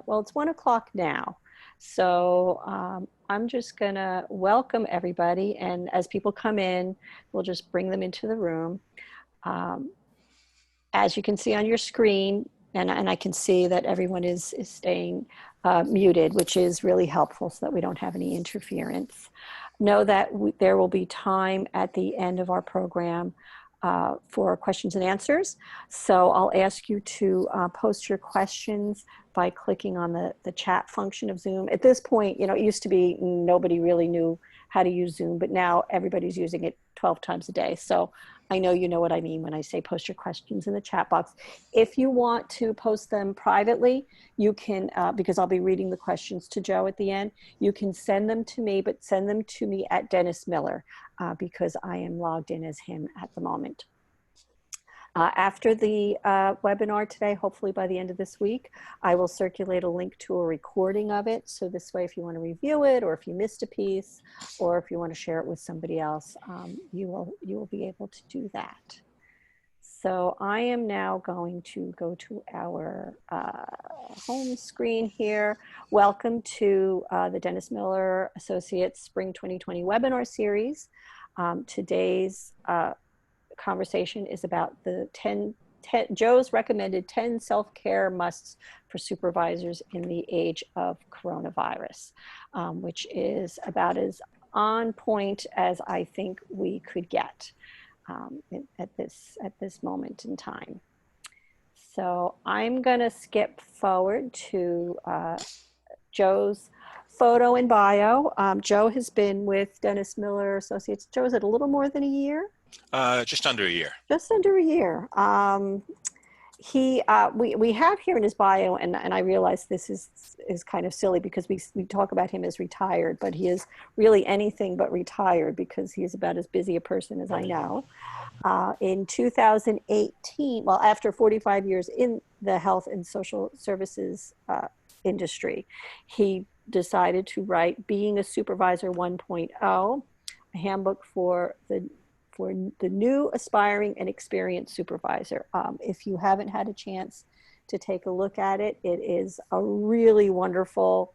well, it's 1 o'clock now. So I'm just going to welcome everybody. And as people come in, we'll just bring them into the room. Um, as you can see on your screen, and I can see that everyone is staying muted, which is really helpful so that we don't have any interference. Know that there will be time at the end of our program for questions and answers. So I'll ask you to post your questions by clicking on the chat function of Zoom. At this point, you know, it used to be nobody really knew how to use Zoom, but now everybody's using it 12 times a day. So I know you know what I mean when I say post your questions in the chat box. If you want to post them privately, you can, because I'll be reading the questions to Joe at the end, you can send them to me, but send them to me at Dennis Miller because I am logged in as him at the moment. After the webinar today, hopefully by the end of this week, I will circulate a link to a recording of it. So this way, if you want to review it, or if you missed a piece, or if you want to share it with somebody else, you will be able to do that. So I am now going to go to our home screen here. Welcome to the Dennis Miller Associates Spring 2020 webinar series. Today's conversation is about the Joe's recommended 10 self-care musts for supervisors in the age of coronavirus, which is about as on point as I think we could get at this moment in time. So I'm gonna skip forward to Joe's photo and bio. Joe has been with Dennis Miller Associates. Joe, is it a little more than a year? Just under a year. Just under a year. We have here in his bio, and I realize this is kind of silly because we talk about him as retired, but he is really anything but retired because he is about as busy a person as I know. In 2018, well, after 45 years in the health and social services industry, he decided to write Being a Supervisor 1.0, a handbook for the new aspiring and experienced supervisor. If you haven't had a chance to take a look at it, it is a really wonderful,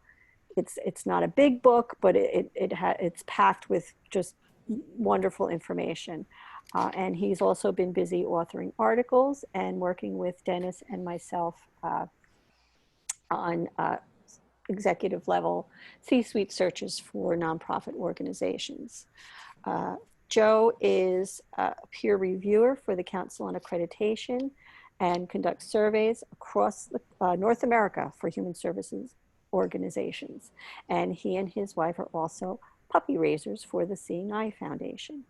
it's not a big book, but it's packed with just wonderful information. And he's also been busy authoring articles and working with Dennis and myself on executive level C-suite searches for nonprofit organizations. Joe is a peer reviewer for the Council on Accreditation and conducts surveys across North America for human services organizations. And he and his wife are also puppy raisers for the Seeing Eye Foundation.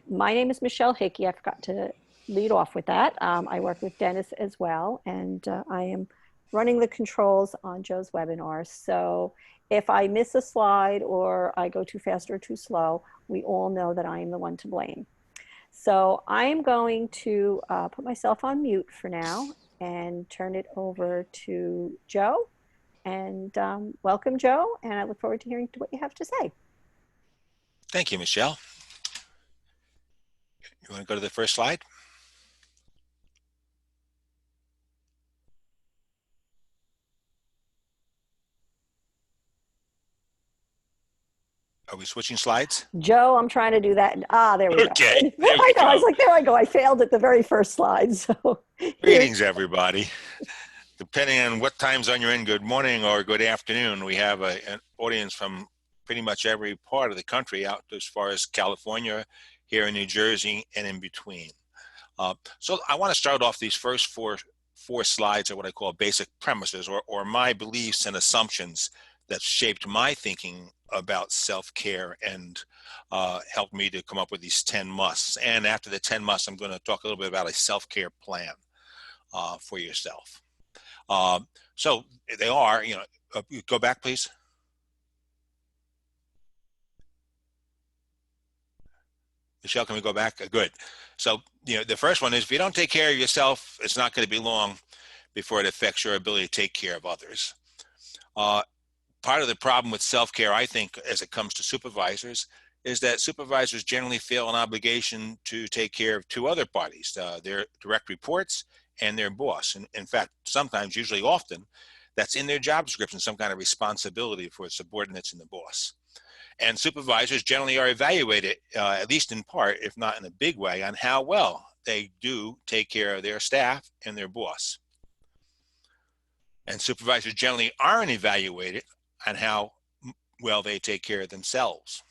My name is Michelle Hickey. I forgot to lead off with that. I work with Dennis as well, and I am running the controls on Joe's webinar. So if I miss a slide or I go too fast or too slow, we all know that I am the one to blame. So I am going to put myself on mute for now and turn it over to Joe. And welcome, Joe, and I look forward to hearing what you have to say. Thank you, Michelle. You want to go to the first slide? Are we switching slides? Joe, I'm trying to do that. There we go. Okay. I know. I was like, there I go. I failed at the very first slide. So greetings, everybody. Depending on what time zone you're in, good morning or good afternoon. We have an audience from pretty much every part of the country out as far as California, here in New Jersey, and in between. So I want to start off these first four slides are what I call basic premises or my beliefs and assumptions that shaped my thinking about self-care and helped me to come up with these 10 musts. And after the 10 musts, I'm going to talk a little bit about a self-care plan for yourself. So they are, go back, please. Michelle, can we go back? Good. So, the first one is if you don't take care of yourself, it's not going to be long before it affects your ability to take care of others. Part of the problem with self-care, I think, as it comes to supervisors, is that supervisors generally feel an obligation to take care of two other parties, their direct reports and their boss. And in fact, sometimes, usually often, that's in their job description, some kind of responsibility for subordinates and the boss. And supervisors generally are evaluated, at least in part, if not in a big way, on how well they do take care of their staff and their boss. And supervisors generally aren't evaluated on how well they take care of themselves.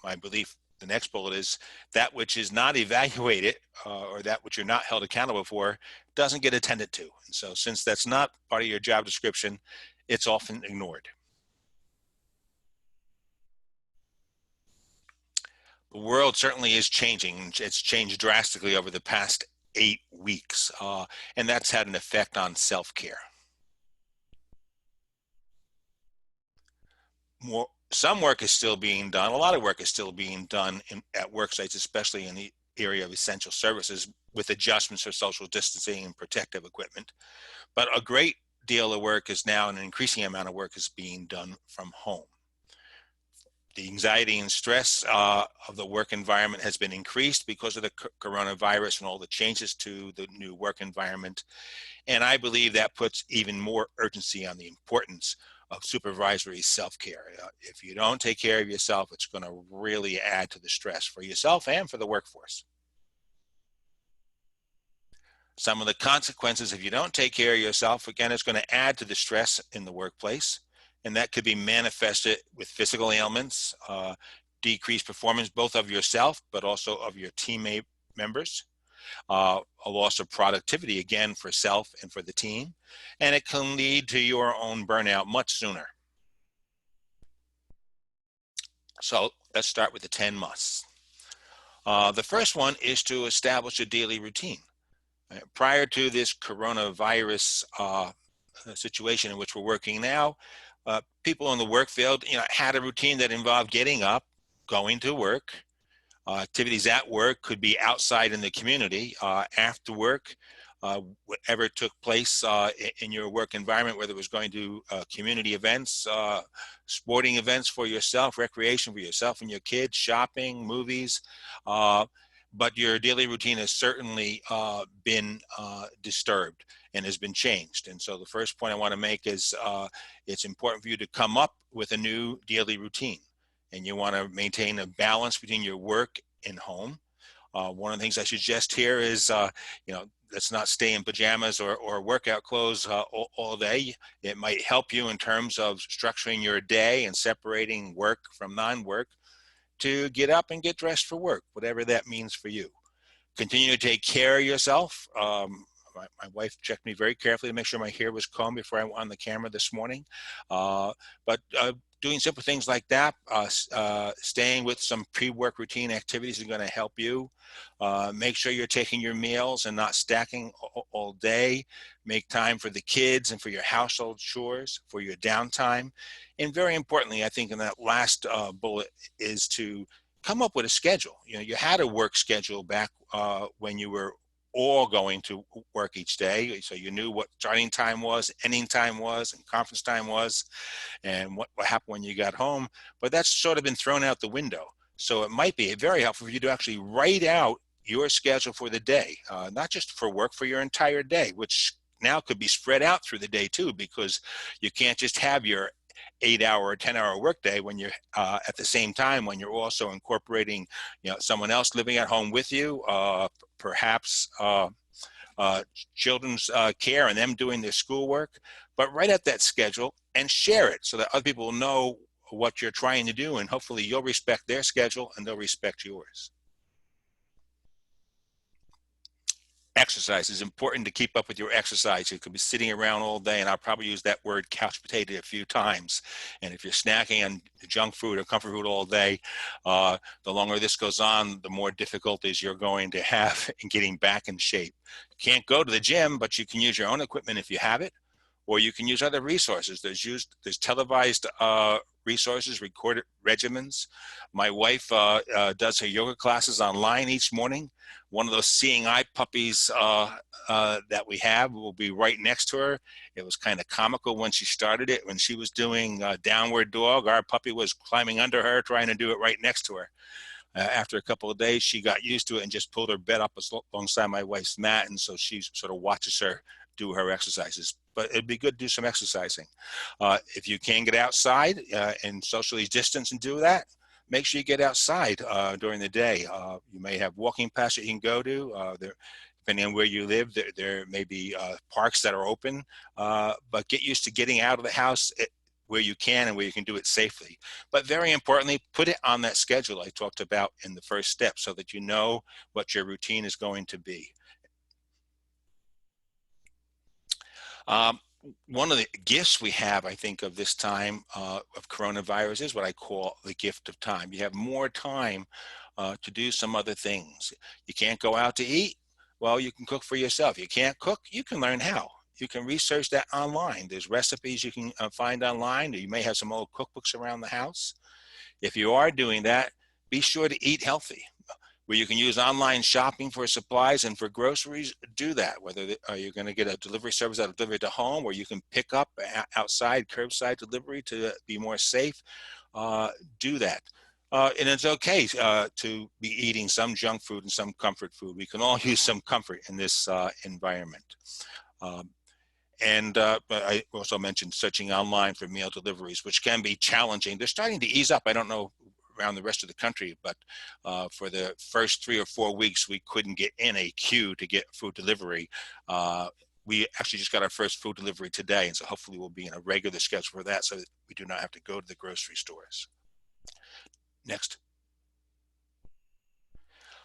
My belief, the next bullet, is that which is not evaluated or that which you're not held accountable for doesn't get attended to. And so since that's not part of your job description, it's often ignored. The world certainly is changing. It's changed drastically over the past 8 weeks, and that's had an effect on self-care. Some work is still being done. A lot of work is still being done at work sites, especially in the area of essential services, with adjustments for social distancing and protective equipment. But a great deal of work is now, an increasing amount of work is being done from home. The anxiety and stress of the work environment has been increased because of the coronavirus and all the changes to the new work environment. And I believe that puts even more urgency on the importance of supervisory self-care. If you don't take care of yourself, it's going to really add to the stress for yourself and for the workforce. Some of the consequences, if you don't take care of yourself, again, it's going to add to the stress in the workplace. And that could be manifested with physical ailments, decreased performance, both of yourself, but also of your teammate members, a loss of productivity, again, for self and for the team. And it can lead to your own burnout much sooner. So let's start with the 10 musts. The first one is to establish a daily routine. Prior to this coronavirus situation in which we're working now, people in the work field, had a routine that involved getting up, going to work. Activities at work could be outside in the community, after work, whatever took place in your work environment, whether it was going to community events, sporting events for yourself, recreation for yourself and your kids, shopping, movies. But your daily routine has certainly been disturbed and has been changed. And so the first point I want to make is it's important for you to come up with a new daily routine. And you want to maintain a balance between your work and home. One of the things I suggest here is, let's not stay in pajamas or workout clothes all day. It might help you in terms of structuring your day and separating work from non-work, to get up and get dressed for work, whatever that means for you. Continue to take care of yourself. My wife checked me very carefully to make sure my hair was combed before I went on the camera this morning. But doing simple things like that, staying with some pre-work routine activities is going to help you. Make sure you're taking your meals and not stacking all day. Make time for the kids and for your household chores, for your downtime. And very importantly, I think in that last bullet is to come up with a schedule. You had a work schedule back when you were all going to work each day. So you knew what starting time was, ending time was, and conference time was, and what happened when you got home. But that's sort of been thrown out the window. So it might be very helpful for you to actually write out your schedule for the day, not just for work, for your entire day, which now could be spread out through the day too, because you can't just have your 8-hour or 10-hour workday when you're at the same time when you're also incorporating, someone else living at home with you, perhaps children's care and them doing their schoolwork. But write out that schedule and share it so that other people will know what you're trying to do, and hopefully you'll respect their schedule and they'll respect yours. Exercise is important to keep up with your exercise. You could be sitting around all day, and I'll probably use that word couch potato a few times. And if you're snacking on junk food or comfort food all day, the longer this goes on, the more difficulties you're going to have in getting back in shape. You can't go to the gym, but you can use your own equipment if you have it, or you can use other resources. There's televised resources, recorded regimens. My wife does her yoga classes online each morning. One of those seeing eye puppies that we have will be right next to her. It was kind of comical when she started it. When she was doing downward dog, our puppy was climbing under her, trying to do it right next to her. After a couple of days, she got used to it and just pulled her bed up alongside my wife's mat. And so she sort of watches her do her exercises. But it'd be good to do some exercising. If you can get outside and socially distance and do that, make sure you get outside during the day. You may have walking paths that you can go to. Depending on where you live, there may be parks that are open, but get used to getting out of the house where you can and where you can do it safely. But very importantly, put it on that schedule I talked about in the first step so that you know what your routine is going to be. One of the gifts we have, I think, of this time of coronavirus is what I call the gift of time. You have more time to do some other things. You can't go out to eat. Well, you can cook for yourself. You can't cook, you can learn how. You can research that online. There's recipes you can find online. You may have some old cookbooks around the house. If you are doing that, be sure to eat healthy. Where you can use online shopping for supplies and for groceries, do that. Whether you're going to get a delivery service that'll deliver to home, or you can pick up outside curbside delivery to be more safe, do that. And it's okay to be eating some junk food and some comfort food. We can all use some comfort in this environment. But I also mentioned searching online for meal deliveries, which can be challenging. They're starting to ease up. I don't know around the rest of the country, but for the first 3 or 4 weeks, we couldn't get in a queue to get food delivery. We actually just got our first food delivery today, and so hopefully we'll be in a regular schedule for that so that we do not have to go to the grocery stores. Next.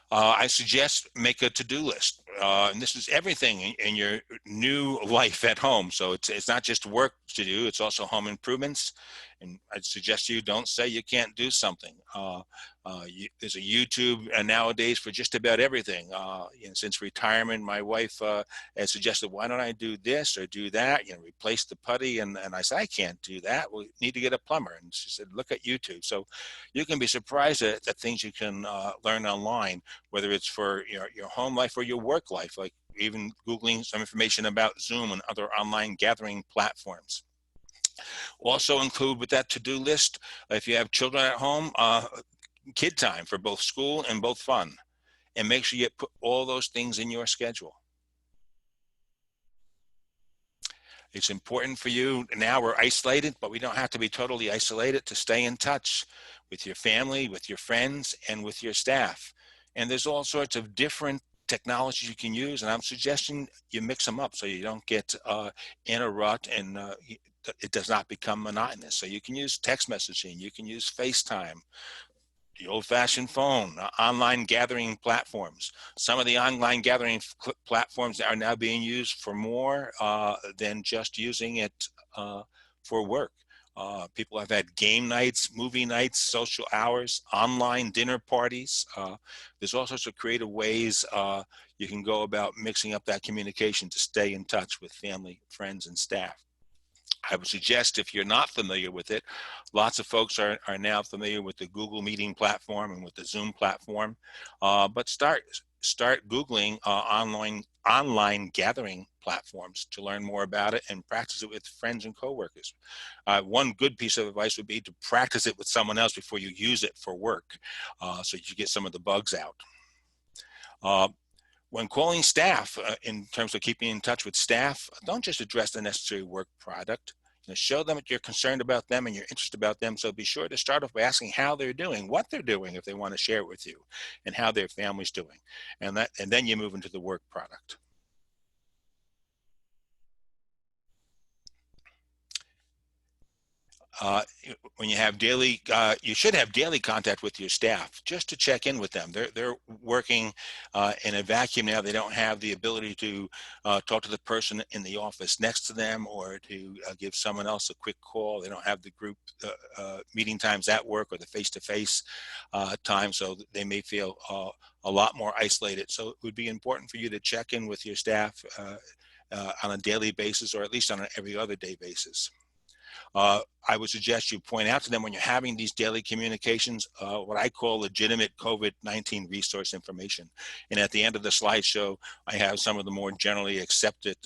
I suggest make a to-do list. And this is everything in your new life at home. So it's not just work to do, it's also home improvements. And I'd suggest you don't say you can't do something. There's a YouTube nowadays for just about everything. Since retirement, my wife has suggested, why don't I do this or do that? Replace the putty. And I said, I can't do that. We need to get a plumber. And she said, look at YouTube. So you can be surprised at things you can learn online, whether it's for your home life or your work life, like even Googling some information about Zoom and other online gathering platforms. Also include with that to-do list, if you have children at home, kid time for both school and both fun. And make sure you put all those things in your schedule. It's important for you. Now we're isolated, but we don't have to be totally isolated to stay in touch with your family, with your friends, and with your staff. And there's all sorts of different technologies you can use, and I'm suggesting you mix them up so you don't get in a rut and it does not become monotonous. So you can use text messaging, you can use FaceTime, the old-fashioned phone, online gathering platforms. Some of the online gathering platforms are now being used for more than just using it for work. People have had game nights, movie nights, social hours, online dinner parties. There's all sorts of creative ways you can go about mixing up that communication to stay in touch with family, friends, and staff. I would suggest, if you're not familiar with it, lots of folks are now familiar with the Google Meeting platform and with the Zoom platform, but start Googling online gathering platforms to learn more about it and practice it with friends and coworkers. One good piece of advice would be to practice it with someone else before you use it for work, so you get some of the bugs out. When calling staff, in terms of keeping in touch with staff, don't just address the necessary work product. Show them that you're concerned about them and you're interested about them. So be sure to start off by asking how they're doing, what they're doing if they want to share it with you, and how their family's doing. And then you move into the work product. When you have daily, you should have daily contact with your staff just to check in with them. They're working in a vacuum now. They don't have the ability to talk to the person in the office next to them or to give someone else a quick call. They don't have the group meeting times at work or the face-to-face time, so they may feel a lot more isolated. So it would be important for you to check in with your staff on a daily basis, or at least on an every other day basis. I would suggest you point out to them when you're having these daily communications, what I call legitimate COVID-19 resource information. And at the end of the slideshow, I have some of the more generally accepted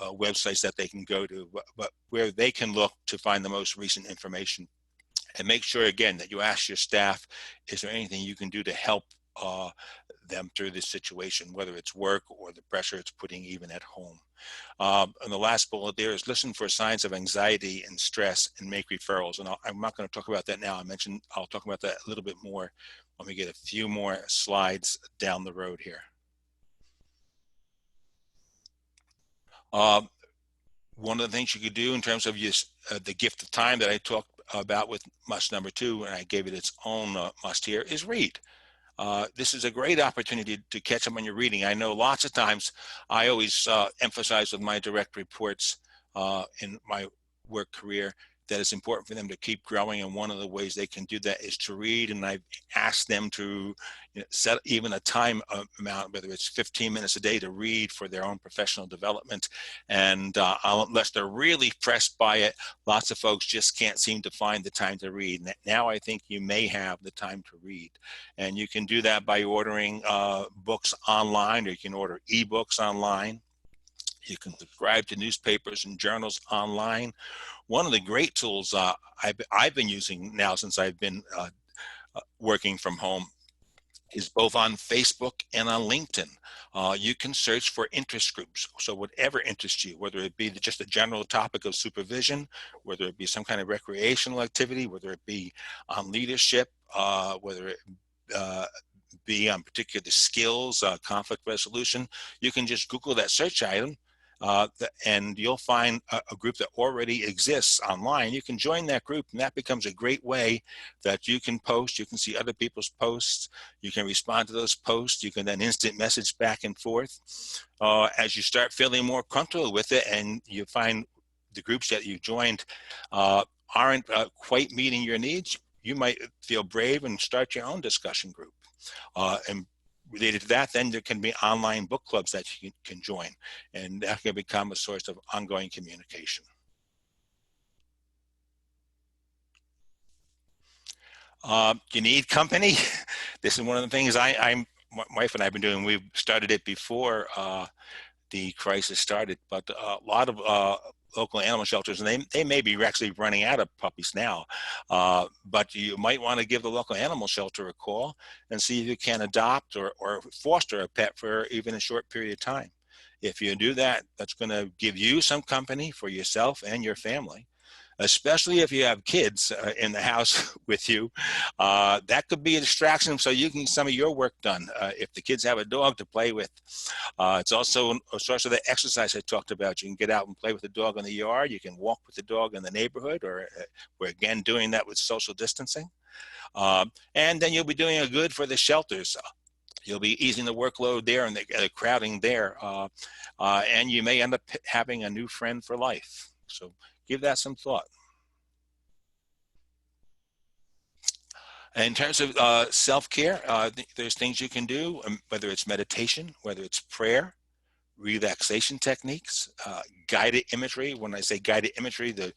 websites that they can go to, but where they can look to find the most recent information. And make sure, again, that you ask your staff, is there anything you can do to help them through this situation, whether it's work or the pressure it's putting even at home. And the last bullet there is listen for signs of anxiety and stress and make referrals. And I'm not going to talk about that now. I'll talk about that a little bit more when we get a few more slides down the road here. One of the things you could do in terms of the gift of time that I talked about with must number 2, and I gave it its own must here, is read. This is a great opportunity to catch up on your reading. I know lots of times I always emphasize with my direct reports in my work career that it's important for them to keep growing, and one of the ways they can do that is to read. And I've asked them to set even a time amount, whether it's 15 minutes a day, to read for their own professional development. And unless they're really pressed by it, lots of folks just can't seem to find the time to read. Now I think you may have the time to read, and you can do that by ordering books online, or you can order ebooks online. You can subscribe to newspapers and journals online. One of the great tools I've been using now since I've been working from home is both on Facebook and on LinkedIn. You can search for interest groups. So whatever interests you, whether it be just a general topic of supervision, whether it be some kind of recreational activity, whether it be on leadership, whether it be on particular skills, conflict resolution, you can just Google that search item. And you'll find a group that already exists online. You can join that group, and that becomes a great way that you can post. You can see other people's posts. You can respond to those posts. You can then instant message back and forth. As you start feeling more comfortable with it, and you find the groups that you joined aren't quite meeting your needs, you might feel brave and start your own discussion group. And related to that, then there can be online book clubs that you can join, and that can become a source of ongoing communication. You need company. This is one of the things my wife and I have been doing. We've started it before the crisis started, but a lot of local animal shelters, and they may be actually running out of puppies now, but you might want to give the local animal shelter a call and see if you can adopt or foster a pet for even a short period of time. If you do that, that's going to give you some company for yourself and your family, especially if you have kids in the house with you. That could be a distraction so you can get some of your work done. If the kids have a dog to play with, it's also a source of the exercise I talked about. You can get out and play with the dog in the yard. You can walk with the dog in the neighborhood, or we're again doing that with social distancing. And then you'll be doing a good for the shelters. You'll be easing the workload there and the crowding there. And you may end up having a new friend for life. So give that some thought. In terms of self-care, there's things you can do, whether it's meditation, whether it's prayer, relaxation techniques, guided imagery. When I say guided imagery, the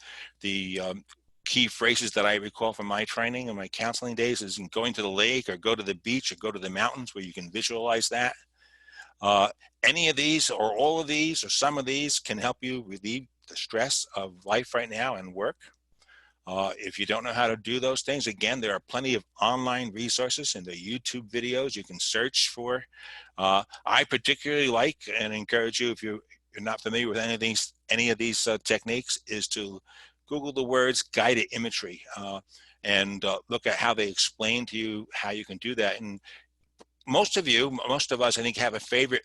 key phrases that I recall from my training and my counseling days is going to the lake, or go to the beach, or go to the mountains, where you can visualize that. Any of these, or all of these, or some of these can help you relieve the stress of life right now and work. If you don't know how to do those things, again, there are plenty of online resources and the YouTube videos you can search for. I particularly like and encourage you, if you're not familiar with any of these techniques, is to Google the words guided imagery and look at how they explain to you how you can do that. And most of us, I think, have a favorite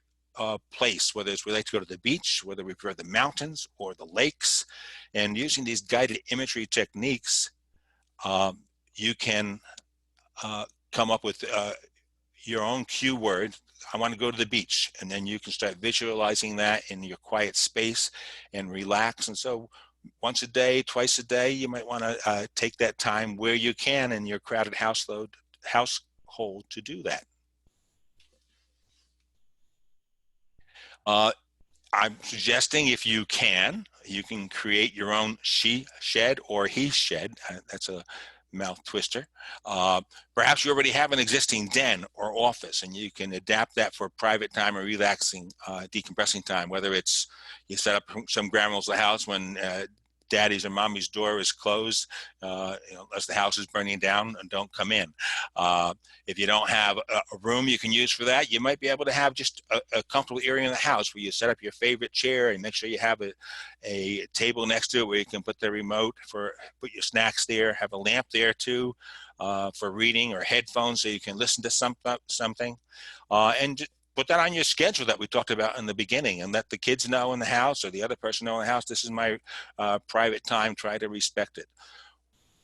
place, whether we like to go to the beach, whether we prefer the mountains or the lakes. And using these guided imagery techniques, you can come up with your own cue word. I want to go to the beach, and then you can start visualizing that in your quiet space and relax. And so once a day, twice a day, you might want to take that time where you can in your crowded household to do that. I'm suggesting, if you can create your own she shed or he shed. That's a mouth twister. Perhaps you already have an existing den or office, and you can adapt that for private time or relaxing, decompressing time, whether it's you set up some ground rules of the house when daddy's or mommy's door is closed, unless the house is burning down, and don't come in. If you don't have a room you can use for that, you might be able to have just a comfortable area in the house where you set up your favorite chair and make sure you have a table next to it where you can put the remote put your snacks there, have a lamp there too, for reading, or headphones so you can listen to something. And just put that on your schedule that we talked about in the beginning, and let the kids know in the house, or the other person know in the house, this is my private time. Try to respect it.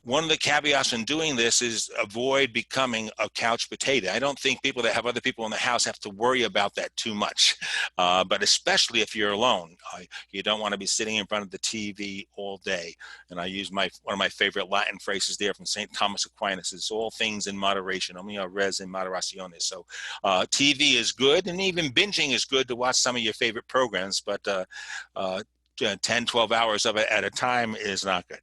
One of the caveats in doing this is avoid becoming a couch potato. I don't think people that have other people in the house have to worry about that too much, but especially if you're alone. You don't want to be sitting in front of the TV all day. And I use one of my favorite Latin phrases there from St. Thomas Aquinas: it's all things in moderation, omnia res in moderationis. So TV is good, and even binging is good to watch some of your favorite programs, but 10, 12 hours of it at a time is not good.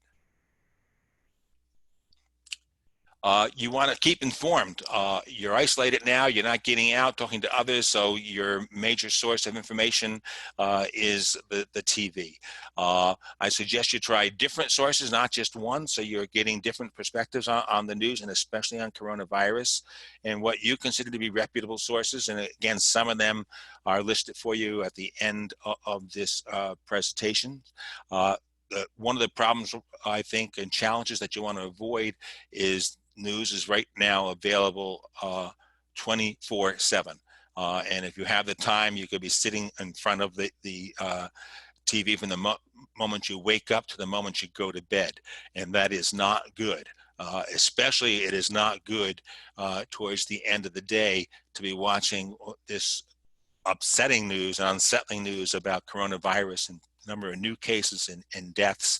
You want to keep informed. You're isolated now. You're not getting out, talking to others. So your major source of information is the TV. I suggest you try different sources, not just one. So you're getting different perspectives on the news, and especially on coronavirus, and what you consider to be reputable sources. And again, some of them are listed for you at the end of this presentation. One of the problems, I think, and challenges that you want to avoid is news is right now available 24/7. And if you have the time, you could be sitting in front of the TV from the moment you wake up to the moment you go to bed. And that is not good. Especially it is not good towards the end of the day to be watching this upsetting news and unsettling news about coronavirus and number of new cases and deaths.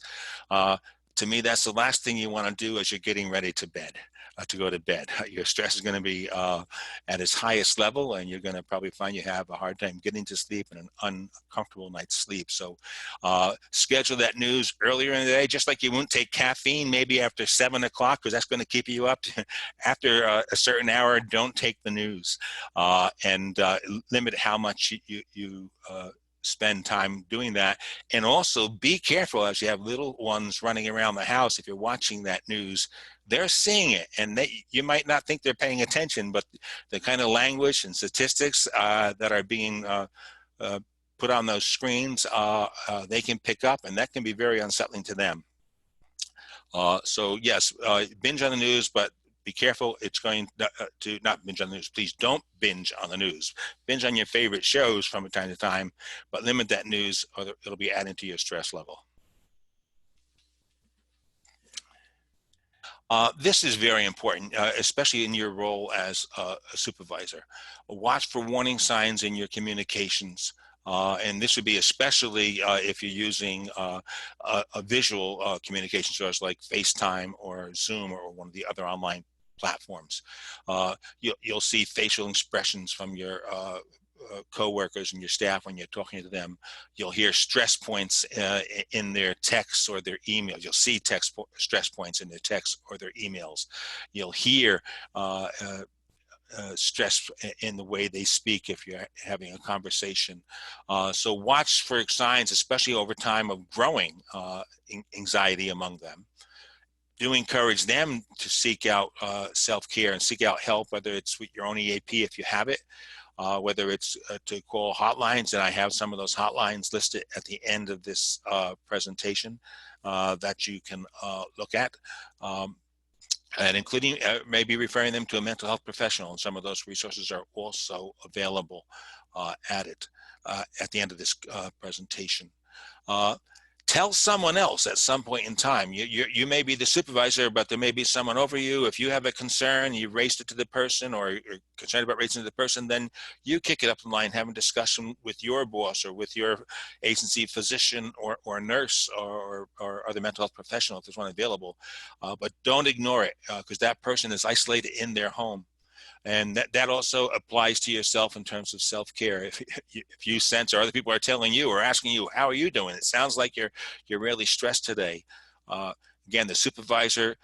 To me, that's the last thing you want to do as you're getting ready to go to bed. Your stress is going to be at its highest level, and you're going to probably find you have a hard time getting to sleep and an uncomfortable night's sleep. So schedule that news earlier in the day, just like you wouldn't take caffeine maybe after 7 o'clock, because that's going to keep you up. After a certain hour, don't take the news, and limit how much you spend time doing that. And also be careful as you have little ones running around the house. If you're watching that news, they're seeing it, and you might not think they're paying attention, but the kind of language and statistics that are being put on those screens, they can pick up, and that can be very unsettling to them. So yes, binge on the news, but be careful. It's going to not binge on the news. Please don't binge on the news. Binge on your favorite shows from time to time, but limit that news, or it'll be adding to your stress level. This is very important, especially in your role as a supervisor. Watch for warning signs in your communications. And this would be especially if you're using a visual communication source like FaceTime or Zoom or one of the other online platforms. You'll see facial expressions from your co-workers and your staff when you're talking to them. You'll hear stress points in their texts or their emails. You'll see stress points in their texts or their emails. You'll hear stress in the way they speak if you're having a conversation. So watch for signs, especially over time, of growing anxiety among them. Do encourage them to seek out self-care and seek out help, whether it's with your own EAP if you have it, whether it's to call hotlines, and I have some of those hotlines listed at the end of this presentation that you can look at, and including maybe referring them to a mental health professional, and some of those resources are also available at the end of this presentation. Tell someone else at some point in time. You may be the supervisor, but there may be someone over you. If you have a concern, you raised it to the person, or you're concerned about raising it to the person, then you kick it up the line, have a discussion with your boss or with your agency physician or nurse or other mental health professional if there's one available. But don't ignore it, because that person is isolated in their home. And that also applies to yourself in terms of self-care. If you sense, or other people are telling you or asking you, how are you doing? It sounds like you're really stressed today. Again, the supervisor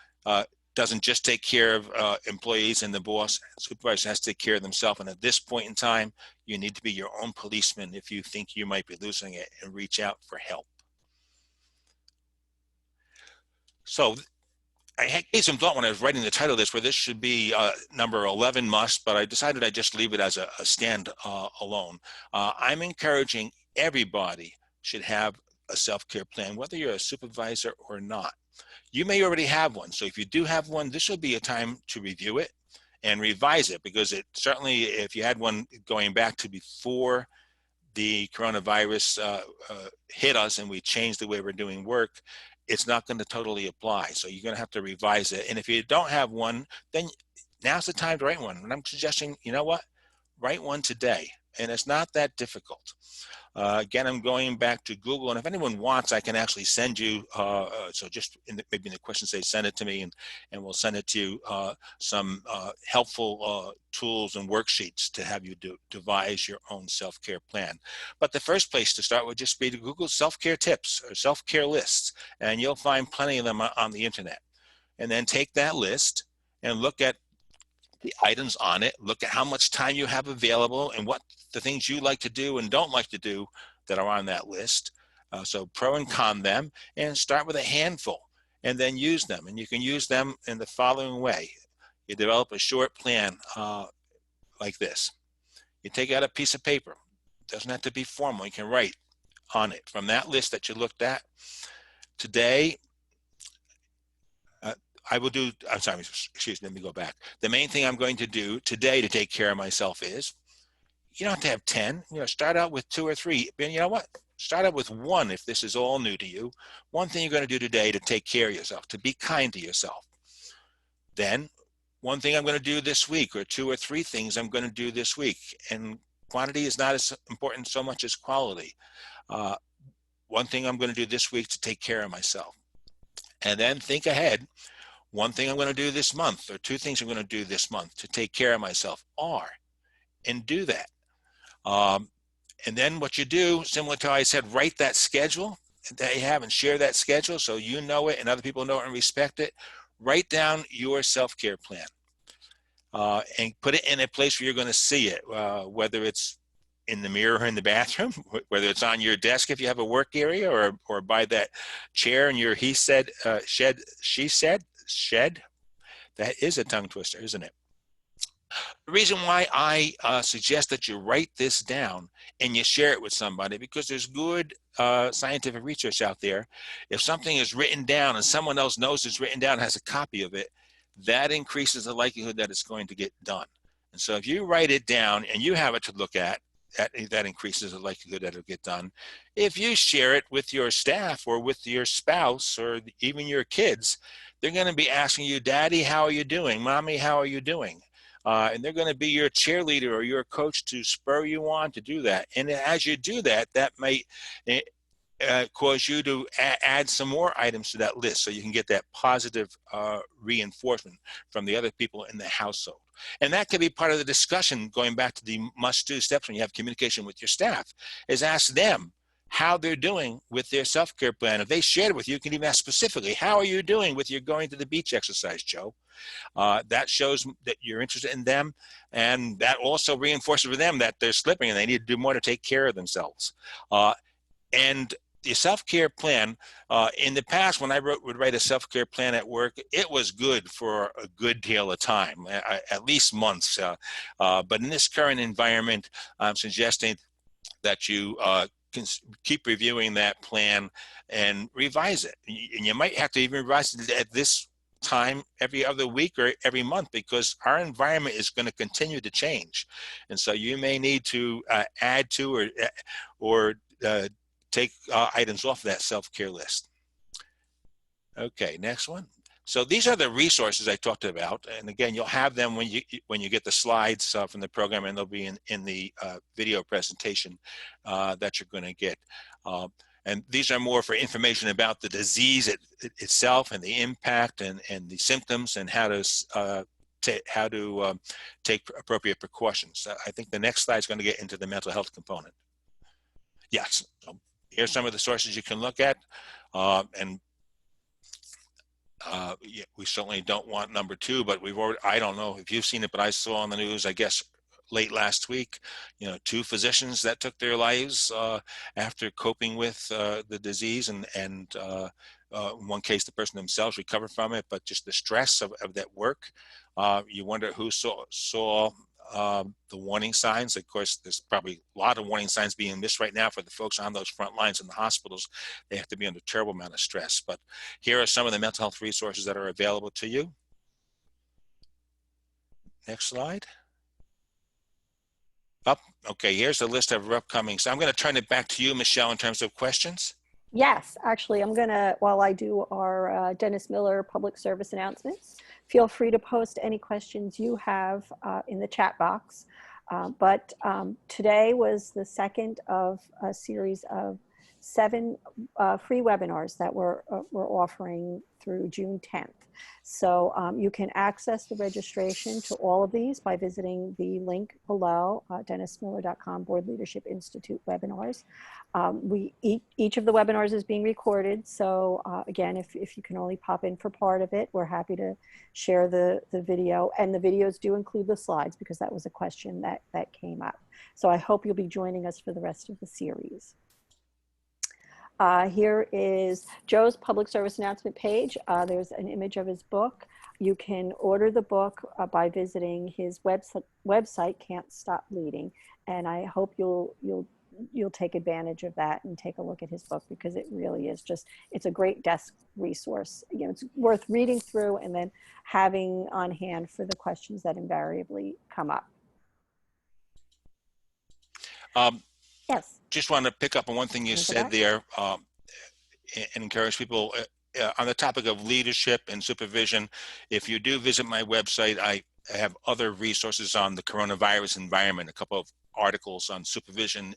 doesn't just take care of employees and the boss. The supervisor has to take care of themselves. And at this point in time, you need to be your own policeman if you think you might be losing it, and reach out for help. So I gave some thought when I was writing the title of this, where this should be number 11 must, but I decided I'd just leave it as a stand alone. I'm encouraging everybody should have a self-care plan, whether you're a supervisor or not. You may already have one. So if you do have one, this will be a time to review it and revise it, because it certainly, if you had one going back to before the coronavirus hit us and we changed the way we're doing work, it's not going to totally apply. So you're going to have to revise it. And if you don't have one, then now's the time to write one. And I'm suggesting, you know what? Write one today. And it's not that difficult. Again, I'm going back to Google, and if anyone wants, I can actually send you, so just maybe in the questions, they send it to me, and we'll send it to you, some helpful tools and worksheets to have you devise your own self-care plan. But the first place to start would just be to Google self-care tips or self-care lists, and you'll find plenty of them on the internet. And then take that list and look at the items on it, look at how much time you have available and what the things you like to do and don't like to do that are on that list. So pro and con them, and start with a handful and then use them. And you can use them in the following way. You develop a short plan like this. You take out a piece of paper. It doesn't have to be formal. You can write on it from that list that you looked at. Today, I will do, I'm sorry, excuse me, let me go back. The main thing I'm going to do today to take care of myself is, you don't have to have 10, start out with 2 or 3. And you know what? Start out with 1 if this is all new to you. One thing you're going to do today to take care of yourself, to be kind to yourself. Then, one thing I'm going to do this week, or 2 or 3 things I'm going to do this week. And quantity is not as important so much as quality. One thing I'm going to do this week to take care of myself. And then think ahead. One thing I'm going to do this month, or 2 things I'm going to do this month to take care of myself are, and do that. And then what you do, similar to how I said, write that schedule that you have and share that schedule so you know it and other people know it and respect it. Write down your self-care plan and put it in a place where you're going to see it, whether it's in the mirror in the bathroom, whether it's on your desk if you have a work area, or by that chair in your he said, she said, shed. That is a tongue twister, isn't it? The reason why I suggest that you write this down and you share it with somebody, because there's good scientific research out there. If something is written down and someone else knows it's written down and has a copy of it, that increases the likelihood that it's going to get done. And so if you write it down and you have it to look at, that increases the likelihood that it'll get done. If you share it with your staff or with your spouse or even your kids, they're going to be asking you, Daddy, how are you doing? Mommy, how are you doing? And they're going to be your cheerleader or your coach to spur you on to do that. And as you do that, that might cause you to add some more items to that list, so you can get that positive reinforcement from the other people in the household. And that could be part of the discussion, going back to the must-do steps when you have communication with your staff, is ask them how they're doing with their self-care plan. If they shared it with you, you can even ask specifically, how are you doing with your going to the beach exercise, Joe? That shows that you're interested in them, and that also reinforces for them that they're slipping and they need to do more to take care of themselves. And the self-care plan, in the past, when I would write a self-care plan at work, it was good for a good deal of time, at least months. But in this current environment, I'm suggesting that you can keep reviewing that plan and revise it. And you might have to even revise it at this time every other week or every month, because our environment is going to continue to change. And so you may need to add to or take items off that self-care list. Okay, next one. So these are the resources I talked about, and again, you'll have them when you get the slides from the program, and they'll be in the video presentation that you're going to get. And these are more for information about the disease itself and the impact and the symptoms, and how to take appropriate precautions. I think the next slide is going to get into the mental health component. Yes. Here's some of the sources you can look at, and we certainly don't want number 2, but we've already, I don't know if you've seen it, but I saw on the news, I guess late last week, 2 physicians that took their lives after coping with the disease, and in one case, the person themselves recovered from it, but just the stress of that work. You wonder who saw the warning signs. Of course, there's probably a lot of warning signs being missed right now for the folks on those front lines in the hospitals. They have to be under a terrible amount of stress. But here are some of the mental health resources that are available to you. Next slide. Up. Okay, here's the list of upcoming. So I'm going to turn it back to you, Michelle, in terms of questions. Yes, actually, I'm going to, while I do our Dennis Miller public service announcements, feel free to post any questions you have in the chat box. But today was the second of a series of 7 free webinars that we're offering through June 10th. So you can access the registration to all of these by visiting the link below, dennismiller.com, Board Leadership Institute webinars. Each of the webinars is being recorded. So again, if you can only pop in for part of it, we're happy to share the video. And the videos do include the slides, because that was a question that came up. So I hope you'll be joining us for the rest of the series. Here is Joe's public service announcement page. There's an image of his book. You can order the book by visiting his website, Can't Stop Bleeding. And I hope you'll take advantage of that and take a look at his book, because it really is it's a great desk resource. It's worth reading through and then having on hand for the questions that invariably come up. Yes. Just want to pick up on one thing you said there, and encourage people on the topic of leadership and supervision. If you do visit my website, I have other resources on the coronavirus environment, a couple of articles on supervision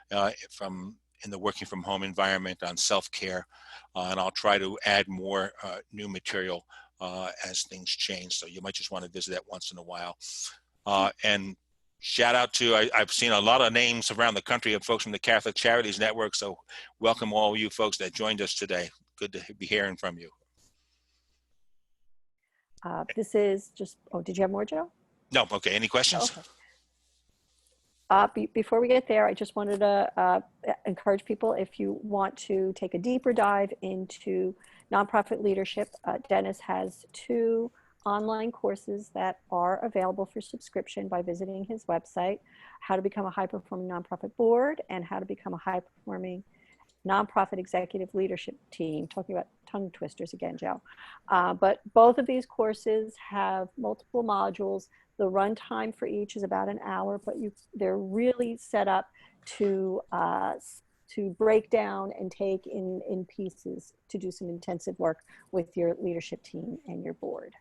in the working from home environment, on self-care, and I'll try to add more new material as things change. So you might just want to visit that once in a while. And shout out to, I've seen a lot of names around the country of folks from the Catholic Charities Network. So welcome all you folks that joined us today. Good to be hearing from you. This is just, did you have more, Joe? No, okay, any questions? Okay. Before we get there, I just wanted to encourage people, if you want to take a deeper dive into nonprofit leadership, Dennis has 2 online courses that are available for subscription by visiting his website: How to Become a High-Performing Nonprofit Board and How to Become a High-Performing Nonprofit Executive Leadership Team. Talking about tongue twisters again, Joe. But both of these courses have multiple modules. The runtime for each is about an hour, but they're really set up to break down and take in pieces to do some intensive work with your leadership team and your board.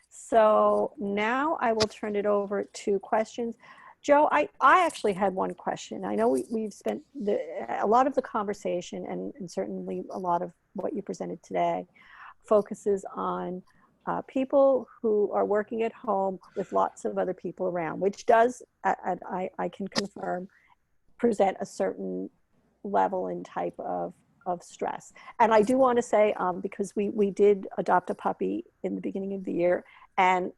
So now I will turn it over to questions. Joe, I actually had one question. I know we've spent a lot of the conversation, and certainly a lot of what you presented today focuses on people who are working at home with lots of other people around, which does, I can confirm, present a certain level and type of stress. And I do want to say, because we did adopt a puppy in the beginning of the year, and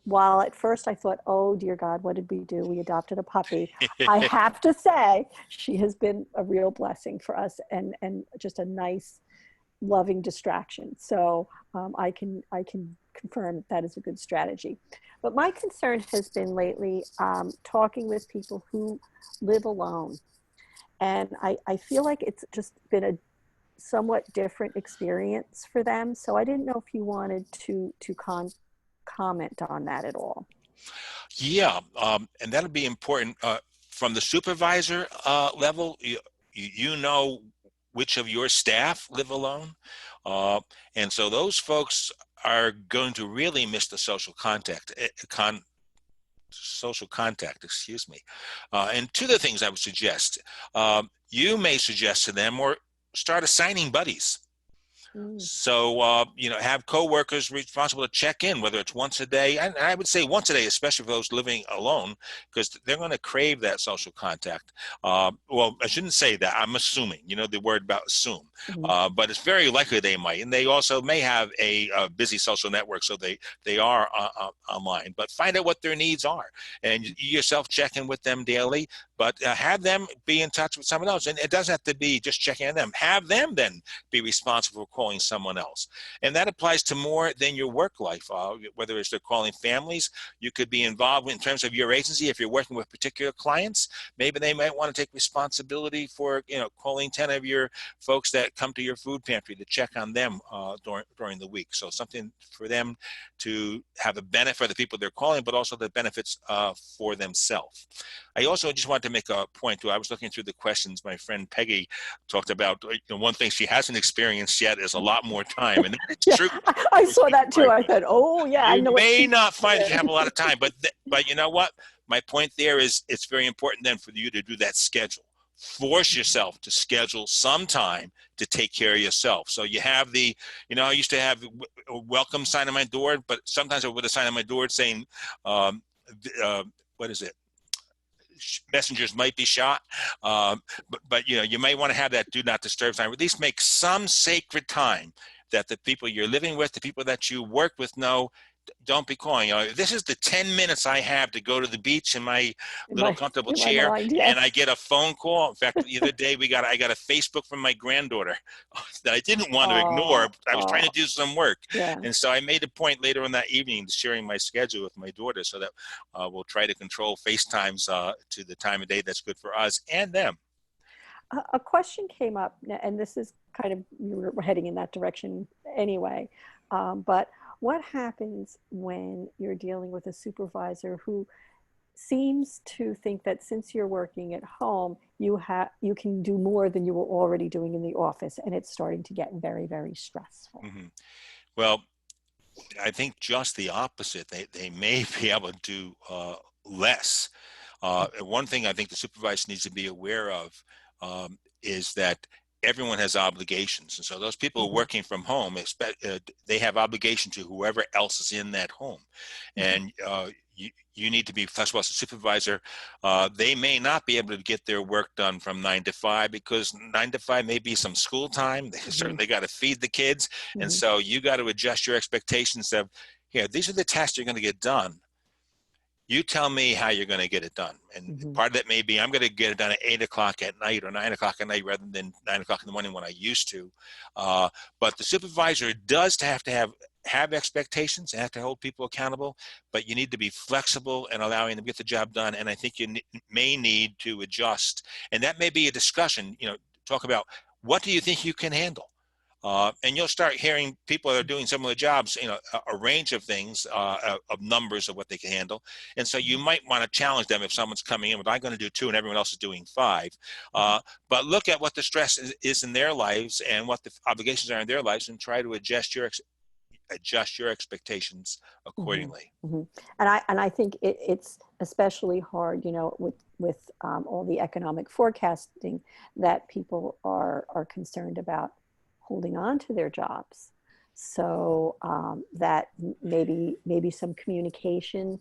while at first I thought, oh dear God, what did we do? We adopted a puppy. I have to say, she has been a real blessing for us, and just a nice, loving distraction. So I can confirm that is a good strategy. But my concern has been lately talking with people who live alone. And I feel like it's just been a somewhat different experience for them. So I didn't know if you wanted to comment on that at all. Yeah, and that'll be important. From the supervisor level, you know which of your staff live alone. And so those folks are going to really miss the social contact, excuse me. And 2 of the things I would suggest, you may suggest to them, or start assigning buddies. Mm. So, have coworkers responsible to check in, whether it's once a day. And I would say once a day, especially for those living alone, because they're going to crave that social contact. Well, I shouldn't say that. I'm assuming, the word about assume. Mhm. But it's very likely they might. And they also may have a busy social network, so they are online. But find out what their needs are. And you yourself check in with them daily, but have them be in touch with someone else. And it doesn't have to be just checking on them. Have them then be responsible for calling someone else. And that applies to more than your work life, whether it's they're calling families. You could be involved in terms of your agency. If you're working with particular clients, maybe they might want to take responsibility for, calling 10 of your folks that come to your food pantry to check on them during the week. So something for them to have a benefit for the people they're calling, but also the benefits for themselves. I also just wanted to make a point too. I was looking through the questions. My friend Peggy talked about, one thing she hasn't experienced yet is a lot more time. And it's Yeah, true. I saw that too. I said, "Oh, yeah, I You know what may she." not find that you have a lot of time, but you know what? My point there is it's very important then for you to do that schedule. Force yourself to schedule some time to take care of yourself. So you have I used to have a welcome sign on my door, but sometimes I would have a sign on my door saying, um, what is it? Messengers might be shot, but you might want to have that do not disturb time. At least make some sacred time that the people you're living with, the people that you work with know. Don't be calling. This is the 10 minutes I have to go to the beach in my little comfortable In my chair, mind, and I yes. get a phone call. In fact, the other day I got a Facebook from my granddaughter that I didn't want to ignore. Oh, I was trying to oh, do some work, yeah. and so I made a point later in that evening sharing my schedule with my daughter so that we'll try to control FaceTimes to the time of day that's good for us and them. A question came up, and this is kind of, you were heading in that direction anyway. But what happens when you're dealing with a supervisor who seems to think that since you're working at home, you can do more than you were already doing in the office, and it's starting to get very, very stressful? Mm-hmm. Well, I think just the opposite. They may be able to do less. One thing I think the supervisor needs to be aware of is that everyone has obligations. And so those people who are Mm-hmm. working from home, they have obligation to whoever else is in that home. Mm-hmm. And you need to be flexible as a supervisor. They may not be able to get their work done from 9 to 5 because 9 to 5 may be some school time. They Mm-hmm. certainly got to feed the kids. And Mm-hmm. so you got to adjust your expectations of, yeah, these are the tasks you're going to get done. You tell me how you're going to get it done. And Mm-hmm. part of that may be I'm going to get it done at 8 o'clock at night or 9 o'clock at night rather than 9 o'clock in the morning when I used to. But the supervisor does have to have expectations and have to hold people accountable, but you need to be flexible and allowing them to get the job done. And I think you may need to adjust. And that may be a discussion, talk about what do you think you can handle? And you'll start hearing people that are doing similar jobs, a range of things, of numbers of what they can handle. And so you might want to challenge them if someone's coming in with, I'm going to do 2 and everyone else is doing 5. But look at what the stress is in their lives and what the obligations are in their lives and try to adjust your expectations Mm-hmm. accordingly. Mm-hmm. And I think it's especially hard, with all the economic forecasting, that people are concerned about holding on to their jobs. So that maybe some communication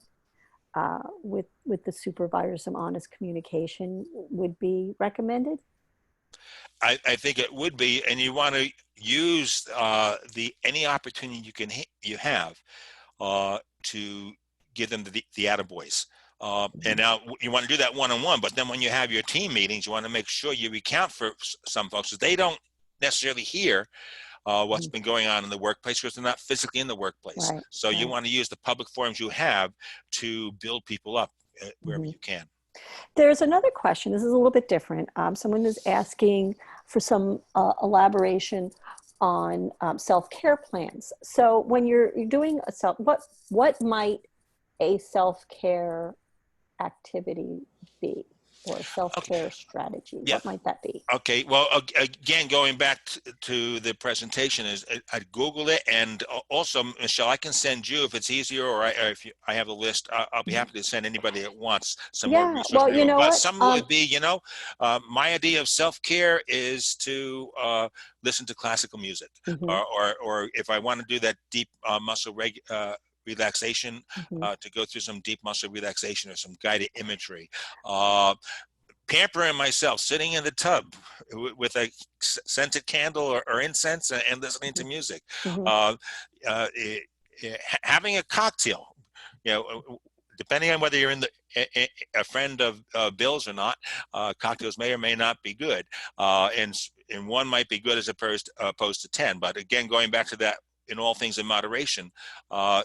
with the supervisor, some honest communication would be recommended. I think it would be, and you want to use the any opportunity you have to give them the attaboys. And Mm-hmm. now you want to do that one-on-one, but then when you have your team meetings, you want to make sure you recount for some folks because they don't necessarily hear what's Mm-hmm. been going on in the workplace because they're not physically in the workplace. Right, So you right. want to use the public forums you have to build people up wherever Mm-hmm. you can. There's another question. This is a little bit different. Someone is asking for some elaboration on self-care plans. So when you're doing what might a self-care activity be? or Okay. self-care strategy? Yeah. What might that be? Okay. Well, again, going back to the presentation, is I'd Google it, and also, Michelle, I can send you if it's easier, or if I have a list. I'll be happy to send anybody that wants some more Yeah, resource well, you material. know But what? some would be, my idea of self-care is to listen to classical music, Mhm, or if I want to do that deep muscle relaxation, mhm, to go through some deep muscle relaxation or some guided imagery. Uh, Pampering myself, sitting in the tub with a scented candle or incense, and listening to music. mhm, Uh, Having a cocktail, you know, depending on whether you're in a friend of Bill's or not, cocktails may or may not be good, and one might be good as opposed to 10. But again, going back to that, in all things in moderation. Uh,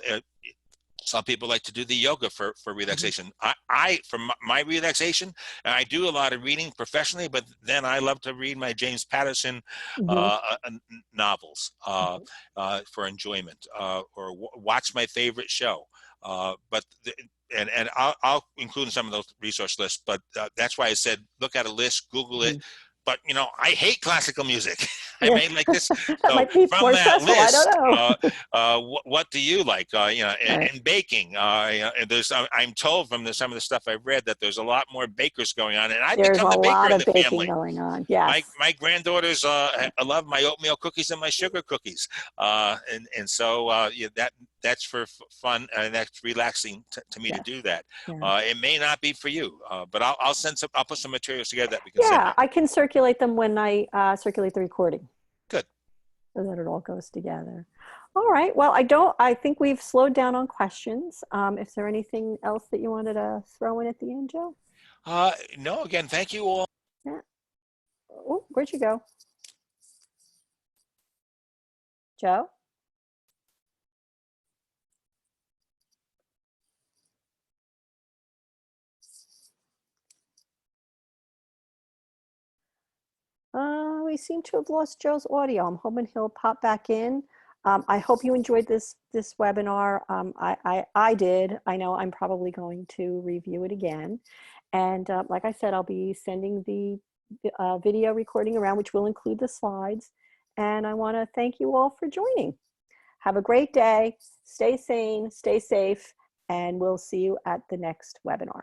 some people like to do the yoga for mhm, relaxation. I for my relaxation, and I do a lot of reading professionally, but then I love to read my James Patterson mhm, novels mhm, for enjoyment, or watch my favorite show. But and I'll include in some of those resource lists. But that's why I said look at a list, Google it. mhm. But I hate classical music. I Yeah, may like this. that So might be from more that stressful. I don't list, know. what do you like? Right. And baking. And I'm told from some of the stuff I've read that there's a lot more bakers going on, and I've There's become a the baker lot in of the baking family. going on. My Yes. my granddaughters love my oatmeal cookies and my sugar cookies, and so yeah, that's for fun, and that's relaxing to me to Yes. do that. Yeah. It may not be for you, but I'll send some. I'll put some materials together that we can send Yeah, you. I can circulate them when I circulate the recording Good. so that it all goes together. All right. Well, I think we've slowed down on questions. Is there anything else that you wanted to throw in at the end, Joe? No, again, thank you all. Yeah. Oh, where'd you go? Joe? We seem to have lost Joe's audio. I'm hoping he'll pop back in. I hope you enjoyed this webinar. I did. I know I'm probably going to review it again. And like I said, I'll be sending the video recording around, which will include the slides. And I want to thank you all for joining. Have a great day. Stay sane, stay safe, and we'll see you at the next webinar.